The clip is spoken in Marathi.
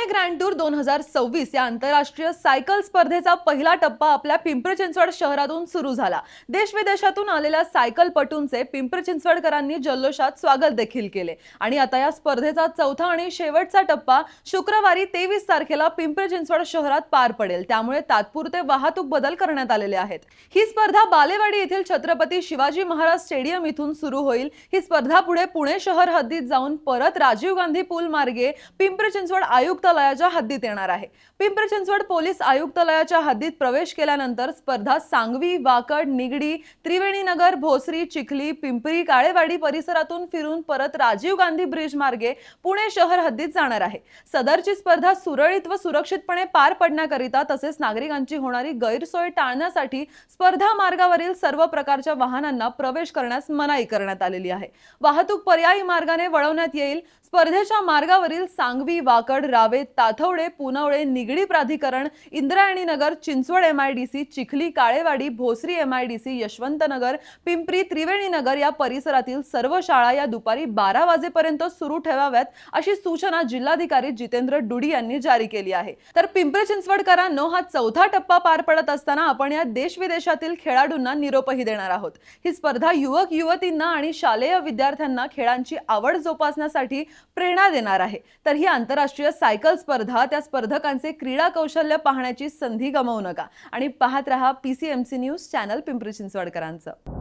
ग्रँड टूर 2026 या आंतरराष्ट्रीय सायकल स्पर्धेचा पहिला टप्पा आपल्या पिंपरी चिंचवड शहरातून सुरू झाला। देश विदेशातून आलेल्या सायकलपटूंचे पिंपरी चिंचवडकरांनी जल्लोषात स्वागत देखील केले आणि आता या स्पर्धेचा चौथा आणि शेवटचा टप्पा शुक्रवारी 23 तारखेला पिंपरी चिंचवड शहरात पार पडेल। त्यामुळे तात्पुरते वाहतूक बदल करण्यात आलेले आहेत। ही स्पर्धा बालेवाडी येथील छत्रपती शिवाजी महाराज स्टेडियम इथून सुरू होईल। ही स्पर्धा पुढे पुणे शहर हद्दीत जाऊन परत राजीव गांधी पूल मार्गे पिंपरी चिंचवड आयुक्तालयाच्या हद्दीत येणार आहे। पिंपरी चिंचवड पोलीस आयुक्तालयाच्या हद्दीत प्रवेश केल्यानंतर स्पर्धा सांगवी, वाकड, निगडी, त्रिवेणी नगर, भोसरी, चिखली, पिंपरी, काळेवाडी परिसरातून फिरून परत राजीव गांधी ब्रिज मार्गे पुणे शहर हद्दीत जाणार आहे। सदरची स्पर्धा सुरळीत व सुरक्षितपणे पार पडण्याकरिता तसेच नागरिकांची होणारी गैरसोय टाळण्यासाठी स्पर्धा मार्गावरील सर्व प्रकारच्या वाहनांना प्रवेश करण्यास मनाई करण्यात आलेली आहे। वाहतूक पर्यायी मार्गाने वळवण्यात येईल। स्पर्धेच्या मार्गावरील सांगवी, वाकड, रावेत, ताथवडे, पुनवळे, निगडी प्राधिकरण, इंद्रायणी नगर, चिंचवड MIDC, चिखली, काळेवाडी, भोसरी MIDC, यशवंतनगर, पिंपरी, त्रिवेणी नगर या परिसरातील सर्व शाळा या दुपारी 12 वाजेपर्यंत सुरू ठेवाव्यात अशी सूचना जिल्हाधिकारी जितेंद्र डुडी यांनी जारी केली आहे। तर पिंपरी चिंचवडकरांनो, हा चौथा टप्पा पार पडत असताना आपण या देश विदेशातील खेळाडूंना निरोपही देणार आहोत। ही स्पर्धा युवक युवतींना आणि शालेय विद्यार्थ्यांना खेळांची आवड जोपासण्यासाठी प्रेरणा देणार आहे। तर ही आंतरराष्ट्रीय सायकल स्पर्धा त्या स्पर्धकांचे क्रीडा कौशल्य पाहण्याची संधी गमावू नका आणि पाहत रहा PCMC न्यूज चॅनल पिंपरी चिंचवडकरांचं।